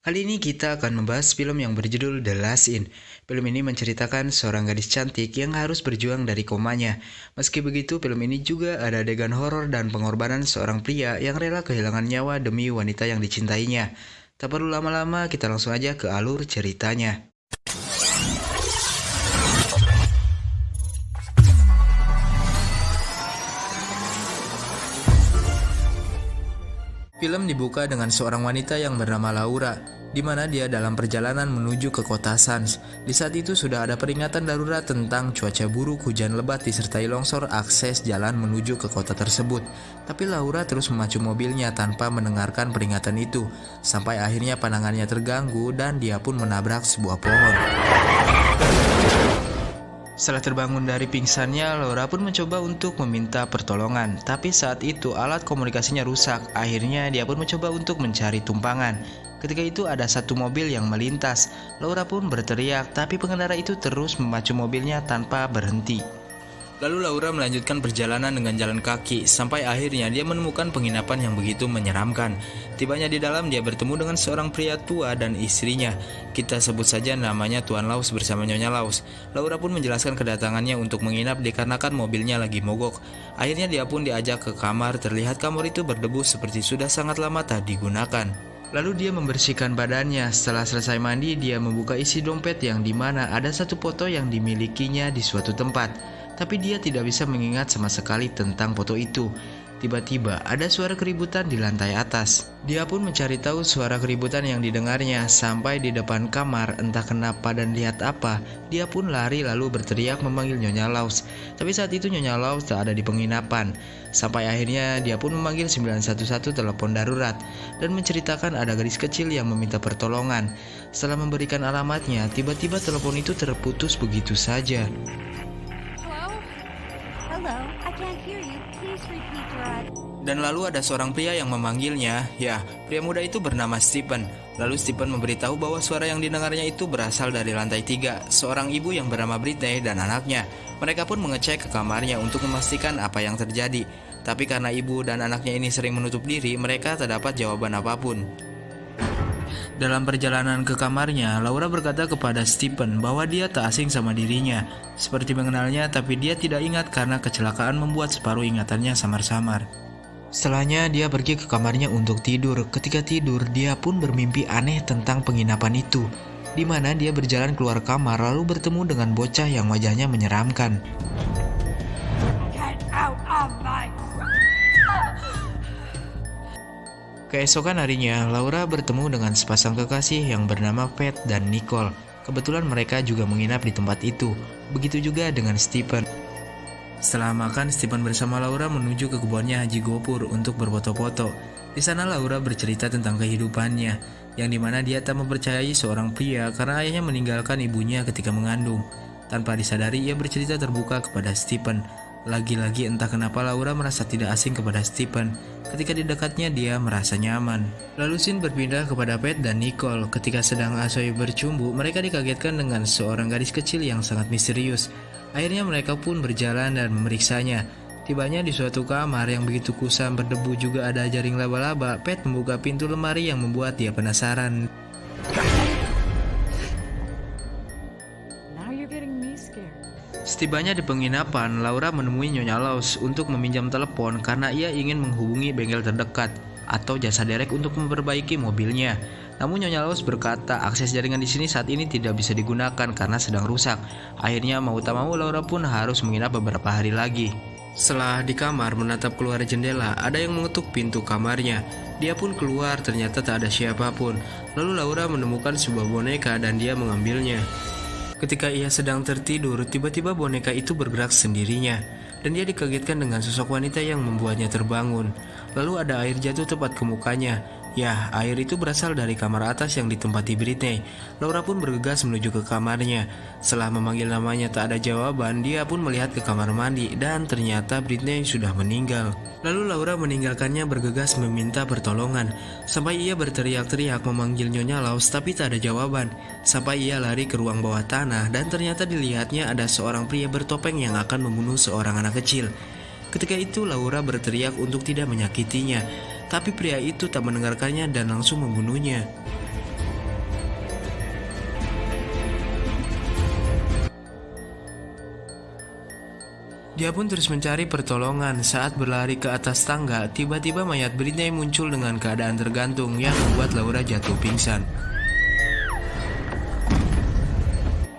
Kali ini kita akan membahas film yang berjudul The Last In. Film ini menceritakan seorang gadis cantik yang harus berjuang dari komanya. Meski begitu, film ini juga ada adegan horor dan pengorbanan seorang pria yang rela kehilangan nyawa demi wanita yang dicintainya. Tak perlu lama-lama, kita langsung aja ke alur ceritanya. Film dibuka dengan seorang wanita yang bernama Laura, di mana dia dalam perjalanan menuju ke kota Sans. Di saat itu sudah ada peringatan darurat tentang cuaca buruk, hujan lebat disertai longsor akses jalan menuju ke kota tersebut. Tapi Laura terus memacu mobilnya tanpa mendengarkan peringatan itu, sampai akhirnya pandangannya terganggu dan dia pun menabrak sebuah pohon. Setelah terbangun dari pingsannya, Laura pun mencoba untuk meminta pertolongan. Tapi saat itu alat komunikasinya rusak. Akhirnya dia pun mencoba untuk mencari tumpangan. Ketika itu ada satu mobil yang melintas. Laura pun berteriak, tapi pengendara itu terus memacu mobilnya tanpa berhenti. Lalu Laura melanjutkan perjalanan dengan jalan kaki, sampai akhirnya dia menemukan penginapan yang begitu menyeramkan. Tibanya di dalam, dia bertemu dengan seorang pria tua dan istrinya. Kita sebut saja namanya Tuan Laus bersama Nyonya Laus. Laura pun menjelaskan kedatangannya untuk menginap dikarenakan mobilnya lagi mogok. Akhirnya dia pun diajak ke kamar, terlihat kamar itu berdebu seperti sudah sangat lama tak digunakan. Lalu dia membersihkan badannya. Setelah selesai mandi, dia membuka isi dompet yang dimana ada satu foto yang dimilikinya di suatu tempat. Tapi dia tidak bisa mengingat sama sekali tentang foto itu. Tiba-tiba ada suara keributan di lantai atas. Dia pun mencari tahu suara keributan yang didengarnya. Sampai di depan kamar, entah kenapa dan lihat apa, dia pun lari lalu berteriak memanggil Nyonya Laus. Tapi saat itu Nyonya Laus tak ada di penginapan. Sampai akhirnya dia pun memanggil 911 telepon darurat dan menceritakan ada gadis kecil yang meminta pertolongan. Setelah memberikan alamatnya, tiba-tiba telepon itu terputus begitu saja. Dan lalu ada seorang pria yang memanggilnya. Ya, pria muda itu bernama Stephen. Lalu Stephen memberitahu bahwa suara yang didengarnya itu berasal dari lantai 3, seorang ibu yang bernama Britney dan anaknya. Mereka pun mengecek ke kamarnya untuk memastikan apa yang terjadi. Tapi karena ibu dan anaknya ini sering menutup diri, mereka tak dapat jawaban apapun. Dalam perjalanan ke kamarnya, Laura berkata kepada Stephen bahwa dia tak asing sama dirinya. Seperti mengenalnya, tapi dia tidak ingat karena kecelakaan membuat separuh ingatannya samar-samar. Setelahnya dia pergi ke kamarnya untuk tidur. Ketika tidur, dia pun bermimpi aneh tentang penginapan itu, di mana dia berjalan keluar kamar lalu bertemu dengan bocah yang wajahnya menyeramkan. Keesokan harinya, Laura bertemu dengan sepasang kekasih yang bernama Pat dan Nicole. Kebetulan mereka juga menginap di tempat itu. Begitu juga dengan Stephen. Setelah makan, Stephen bersama Laura menuju ke kebunnya Haji Gopur untuk berfoto-foto. Di sana Laura bercerita tentang kehidupannya, yang dimana dia tak mempercayai seorang pria karena ayahnya meninggalkan ibunya ketika mengandung. Tanpa disadari, ia bercerita terbuka kepada Stephen. Lagi-lagi entah kenapa Laura merasa tidak asing kepada Stephen. Ketika di dekatnya dia merasa nyaman. Lalu scene berpindah kepada Pat dan Nicole. Ketika sedang asoy bercumbu, mereka dikagetkan dengan seorang gadis kecil yang sangat misterius. Akhirnya mereka pun berjalan dan memeriksanya. Tibanya di suatu kamar yang begitu kusam berdebu juga ada jaring laba-laba. Pat membuka pintu lemari yang membuat dia penasaran. Setibanya di penginapan, Laura menemui Nyonya Laus untuk meminjam telepon karena ia ingin menghubungi bengkel terdekat atau jasa derek untuk memperbaiki mobilnya. Namun Nyonya Laus berkata akses jaringan di sini saat ini tidak bisa digunakan karena sedang rusak. Akhirnya mau tak mau Laura pun harus menginap beberapa hari lagi. Setelah di kamar menatap keluar jendela, ada yang mengetuk pintu kamarnya. Dia pun keluar, ternyata tak ada siapapun. Lalu Laura menemukan sebuah boneka dan dia mengambilnya. Ketika ia sedang tertidur, tiba-tiba boneka itu bergerak sendirinya, dan dia dikagetkan dengan sosok wanita yang membuatnya terbangun. Lalu ada air jatuh tepat ke mukanya. Ya, air itu berasal dari kamar atas yang ditempati Britney. Laura pun bergegas menuju ke kamarnya. Setelah memanggil namanya tak ada jawaban, dia pun melihat ke kamar mandi dan ternyata Britney sudah meninggal. Lalu Laura meninggalkannya bergegas meminta pertolongan. Sampai ia berteriak-teriak memanggil Nyonya Laus tapi tak ada jawaban. Sampai ia lari ke ruang bawah tanah dan ternyata dilihatnya ada seorang pria bertopeng yang akan membunuh seorang anak kecil. Ketika itu Laura berteriak untuk tidak menyakitinya. Tapi pria itu tak mendengarkannya dan langsung membunuhnya. Dia pun terus mencari pertolongan. Saat berlari ke atas tangga, tiba-tiba mayat Britney muncul dengan keadaan tergantung yang membuat Laura jatuh pingsan.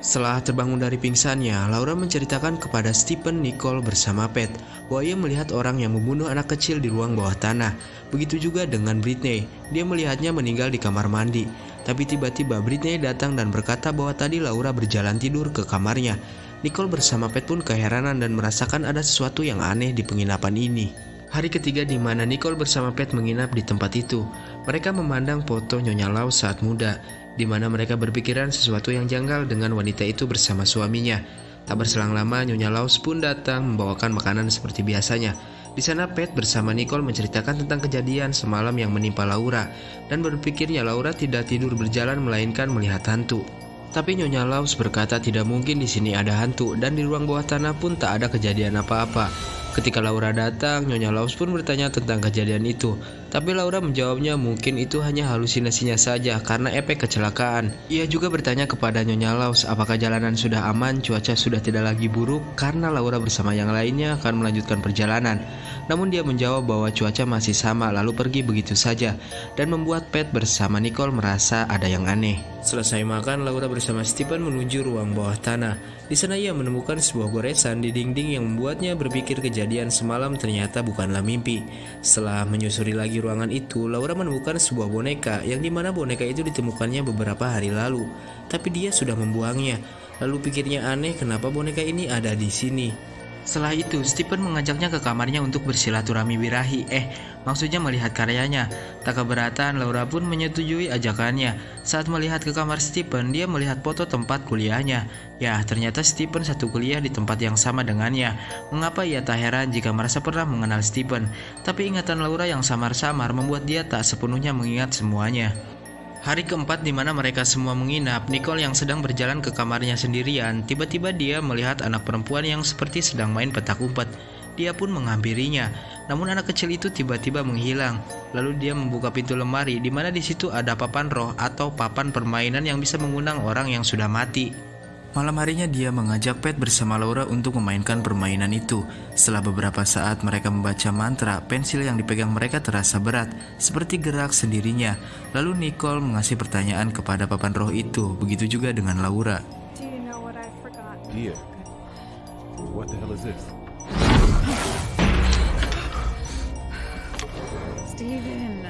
Setelah terbangun dari pingsannya, Laura menceritakan kepada Stephen Nicole bersama Pat bahwa ia melihat orang yang membunuh anak kecil di ruang bawah tanah. Begitu juga dengan Britney, dia melihatnya meninggal di kamar mandi. Tapi tiba-tiba Britney datang dan berkata bahwa tadi Laura berjalan tidur ke kamarnya. Nicole bersama Pat pun keheranan dan merasakan ada sesuatu yang aneh di penginapan ini. Hari ketiga di mana Nicole bersama Pat menginap di tempat itu, mereka memandang foto Nyonya Laws saat muda, di mana mereka berpikiran sesuatu yang janggal dengan wanita itu bersama suaminya. Tak berselang lama, Nyonya Laws pun datang membawakan makanan seperti biasanya. Di sana Pat bersama Nicole menceritakan tentang kejadian semalam yang menimpa Laura, dan berpikirnya Laura tidak tidur berjalan melainkan melihat hantu. Tapi Nyonya Laws berkata tidak mungkin di sini ada hantu, dan di ruang bawah tanah pun tak ada kejadian apa-apa. Ketika Laura datang, Nyonya Laws pun bertanya tentang kejadian itu. Tapi Laura menjawabnya mungkin itu hanya halusinasinya saja karena efek kecelakaan. Ia juga bertanya kepada Nyonya Laws apakah jalanan sudah aman, cuaca sudah tidak lagi buruk, karena Laura bersama yang lainnya akan melanjutkan perjalanan. Namun dia menjawab bahwa cuaca masih sama lalu pergi begitu saja, dan membuat Pat bersama Nicole merasa ada yang aneh. Selesai makan, Laura bersama Stephen menuju ruang bawah tanah. Di sana ia menemukan sebuah goresan di dinding yang membuatnya berpikir kejadian semalam ternyata bukanlah mimpi. Setelah menyusuri lagi ruangan itu, Laura menemukan sebuah boneka yang dimana boneka itu ditemukannya beberapa hari lalu. Tapi dia sudah membuangnya. Lalu pikirnya aneh kenapa boneka ini ada di sini. Setelah itu, Stephen mengajaknya ke kamarnya untuk bersilaturahmi birahi. Maksudnya melihat karyanya. Tak keberatan, Laura pun menyetujui ajakannya. Saat melihat ke kamar Stephen, dia melihat foto tempat kuliahnya. Ya, ternyata Stephen satu kuliah di tempat yang sama dengannya. Mengapa ia tak heran jika merasa pernah mengenal Stephen? Tapi ingatan Laura yang samar-samar membuat dia tak sepenuhnya mengingat semuanya. Hari keempat di mana mereka semua menginap, Nicole yang sedang berjalan ke kamarnya sendirian, tiba-tiba dia melihat anak perempuan yang seperti sedang main petak umpet. Dia pun menghampirinya, namun anak kecil itu tiba-tiba menghilang. Lalu dia membuka pintu lemari di mana di situ ada papan roh atau papan permainan yang bisa mengundang orang yang sudah mati. Malam harinya dia mengajak Pat bersama Laura untuk memainkan permainan itu. Setelah beberapa saat mereka membaca mantra, pensil yang dipegang mereka terasa berat, seperti gerak sendirinya. Lalu Nicole mengasih pertanyaan kepada papan roh itu, begitu juga dengan Laura. Dia, what the hell is this? Steven,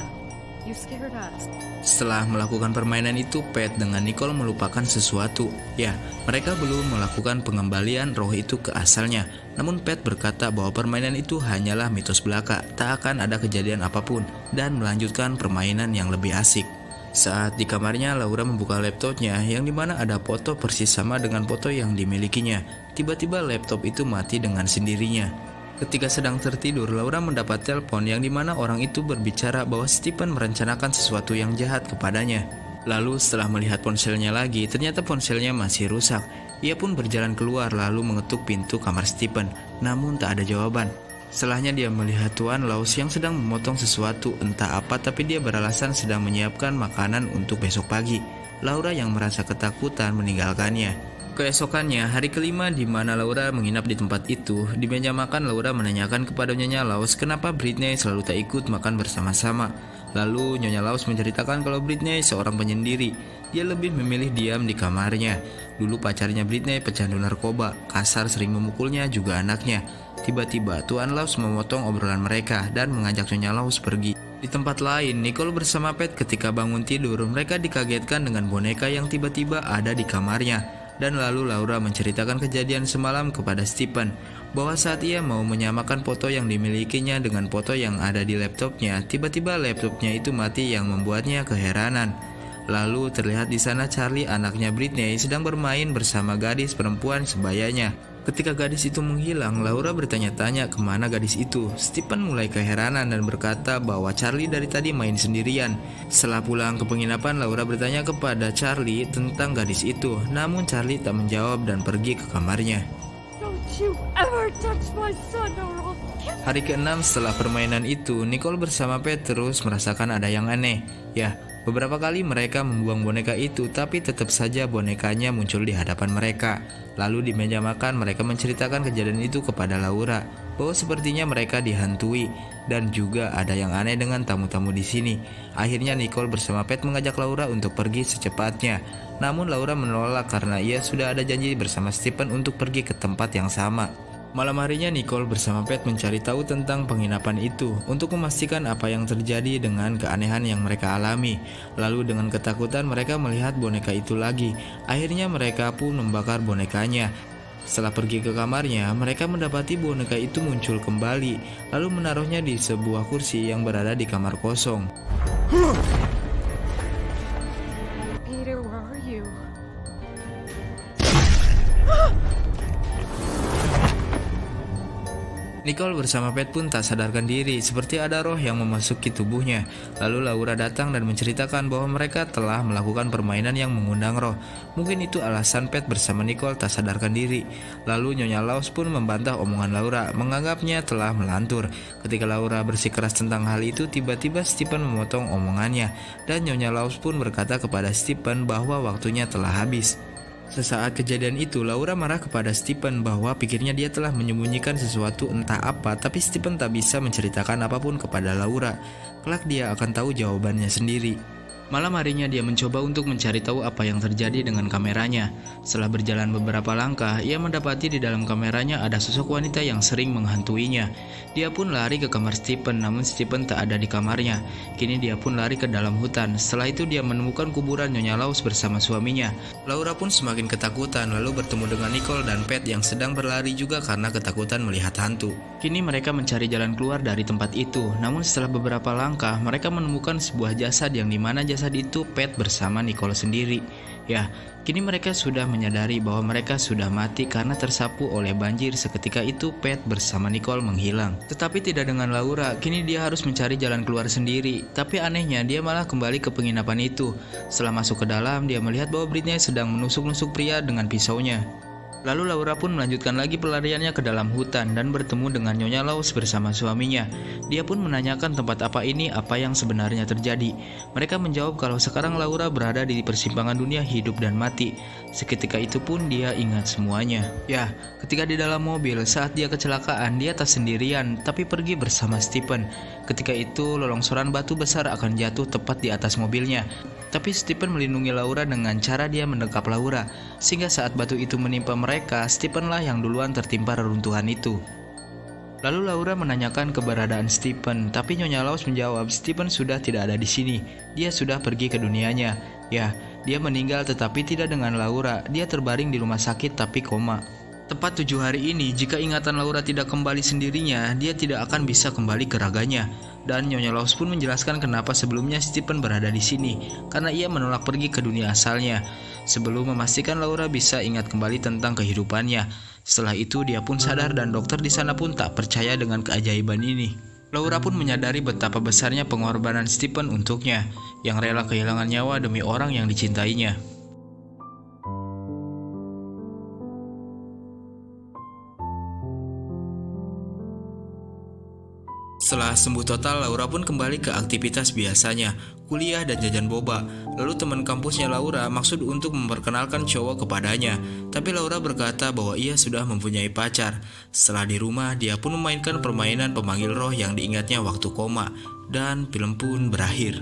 you scared us. Setelah melakukan permainan itu, Pat dengan Nicole melupakan sesuatu. Ya, mereka belum melakukan pengembalian roh itu ke asalnya. Namun Pat berkata bahwa permainan itu hanyalah mitos belaka, tak akan ada kejadian apapun, dan melanjutkan permainan yang lebih asik. Saat di kamarnya, Laura membuka laptopnya yang dimana ada foto persis sama dengan foto yang dimilikinya. Tiba-tiba laptop itu mati dengan sendirinya. Ketika sedang tertidur, Laura mendapat telepon yang dimana orang itu berbicara bahwa Stephen merencanakan sesuatu yang jahat kepadanya. Lalu setelah melihat ponselnya lagi, ternyata ponselnya masih rusak. Ia pun berjalan keluar lalu mengetuk pintu kamar Stephen, namun tak ada jawaban. Setelahnya dia melihat Tuan Laws yang sedang memotong sesuatu entah apa, tapi dia beralasan sedang menyiapkan makanan untuk besok pagi. Laura yang merasa ketakutan meninggalkannya. Keesokannya, hari kelima di mana Laura menginap di tempat itu, di meja makan Laura menanyakan kepada Nyonya Laws kenapa Britney selalu tak ikut makan bersama-sama. Lalu Nyonya Laws menceritakan kalau Britney seorang penyendiri. Dia lebih memilih diam di kamarnya. Dulu pacarnya Britney pecandu narkoba, kasar sering memukulnya juga anaknya. Tiba-tiba Tuan Laws memotong obrolan mereka dan mengajak Nyonya Laws pergi. Di tempat lain, Nicole bersama Pat ketika bangun tidur, mereka dikagetkan dengan boneka yang tiba-tiba ada di kamarnya. Dan lalu Laura menceritakan kejadian semalam kepada Stephen, bahwa saat ia mau menyamakan foto yang dimilikinya dengan foto yang ada di laptopnya, tiba-tiba laptopnya itu mati yang membuatnya keheranan. Lalu terlihat di sana Charlie, anaknya Britney, sedang bermain bersama gadis perempuan sebayanya. Ketika gadis itu menghilang, Laura bertanya-tanya kemana gadis itu. Stephen mulai keheranan dan berkata bahwa Charlie dari tadi main sendirian. Setelah pulang ke penginapan, Laura bertanya kepada Charlie tentang gadis itu. Namun Charlie tak menjawab dan pergi ke kamarnya. Don't you ever touch my son or I'll kill Hari ke-6 setelah permainan itu, Nicole bersama Pat terus merasakan ada yang aneh. Ya, beberapa kali mereka membuang boneka itu, tapi tetap saja bonekanya muncul di hadapan mereka. Lalu di meja makan mereka menceritakan kejadian itu kepada Laura, bahwa sepertinya mereka dihantui dan juga ada yang aneh dengan tamu-tamu di sini. Akhirnya Nicole bersama Pat mengajak Laura untuk pergi secepatnya. Namun Laura menolak karena ia sudah ada janji bersama Stephen untuk pergi ke tempat yang sama. Malam harinya Nicole bersama Pat mencari tahu tentang penginapan itu untuk memastikan apa yang terjadi dengan keanehan yang mereka alami. Lalu dengan ketakutan mereka melihat boneka itu lagi. Akhirnya mereka pun membakar bonekanya. Setelah pergi ke kamarnya, mereka mendapati boneka itu muncul kembali, lalu menaruhnya di sebuah kursi yang berada di kamar kosong. Peter, where are you? Nicole bersama Pat pun tak sadarkan diri, seperti ada roh yang memasuki tubuhnya. Lalu Laura datang dan menceritakan bahwa mereka telah melakukan permainan yang mengundang roh. Mungkin itu alasan Pat bersama Nicole tak sadarkan diri. Lalu Nyonya Laws pun membantah omongan Laura, menganggapnya telah melantur. Ketika Laura bersikeras tentang hal itu, tiba-tiba Stephen memotong omongannya. Dan Nyonya Laws pun berkata kepada Stephen bahwa waktunya telah habis. Sesaat kejadian itu, Laura marah kepada Stephen bahwa pikirnya dia telah menyembunyikan sesuatu entah apa, tapi Stephen tak bisa menceritakan apapun kepada Laura. Kelak dia akan tahu jawabannya sendiri. Malam harinya dia mencoba untuk mencari tahu apa yang terjadi dengan kameranya. Setelah berjalan beberapa langkah, ia mendapati di dalam kameranya ada sosok wanita yang sering menghantuinya. Dia pun lari ke kamar Stephen, namun Stephen tak ada di kamarnya. Kini dia pun lari ke dalam hutan. Setelah itu dia menemukan kuburan Nyonya Laws bersama suaminya. Laura pun semakin ketakutan, lalu bertemu dengan Nicole dan Pat yang sedang berlari juga karena ketakutan melihat hantu. Kini mereka mencari jalan keluar dari tempat itu. Namun setelah beberapa langkah, mereka menemukan sebuah jasad yang dimana jasad itu Pat bersama Nicole sendiri. Ya, kini mereka sudah menyadari bahwa mereka sudah mati karena tersapu oleh banjir. Seketika itu Pat bersama Nicole menghilang. Tetapi tidak dengan Laura, kini dia harus mencari jalan keluar sendiri. Tapi anehnya dia malah kembali ke penginapan itu. Setelah masuk ke dalam, dia melihat bahwa Britney sedang menusuk-nusuk pria dengan pisaunya. Lalu Laura pun melanjutkan lagi pelariannya ke dalam hutan dan bertemu dengan Nyonya Laws bersama suaminya. Dia pun menanyakan tempat apa ini, apa yang sebenarnya terjadi. Mereka menjawab kalau sekarang Laura berada di persimpangan dunia hidup dan mati. Seketika itu pun dia ingat semuanya. Ya, ketika di dalam mobil saat dia kecelakaan, dia tak sendirian, tapi pergi bersama Stephen. Ketika itu lolongsoran batu besar akan jatuh tepat di atas mobilnya. Tapi Stephen melindungi Laura dengan cara dia mendekap Laura, sehingga saat batu itu menimpa mereka, Stephen lah yang duluan tertimpa reruntuhan itu. Lalu Laura menanyakan keberadaan Stephen, tapi Nyonya Laws menjawab Stephen sudah tidak ada di sini. Dia sudah pergi ke dunianya. Ya, dia meninggal tetapi tidak dengan Laura. Dia terbaring di rumah sakit tapi koma. Tepat 7 hari ini, jika ingatan Laura tidak kembali sendirinya, dia tidak akan bisa kembali ke raganya. Dan Nyonya Laws pun menjelaskan kenapa sebelumnya Stephen berada di sini, karena ia menolak pergi ke dunia asalnya, sebelum memastikan Laura bisa ingat kembali tentang kehidupannya. Setelah itu dia pun sadar dan dokter di sana pun tak percaya dengan keajaiban ini. Laura pun menyadari betapa besarnya pengorbanan Stephen untuknya, yang rela kehilangan nyawa demi orang yang dicintainya. Setelah sembuh total, Laura pun kembali ke aktivitas biasanya, kuliah dan jajan boba. Lalu teman kampusnya Laura maksud untuk memperkenalkan cowok kepadanya, tapi Laura berkata bahwa ia sudah mempunyai pacar. Setelah di rumah, dia pun memainkan permainan pemanggil roh yang diingatnya waktu koma, dan film pun berakhir.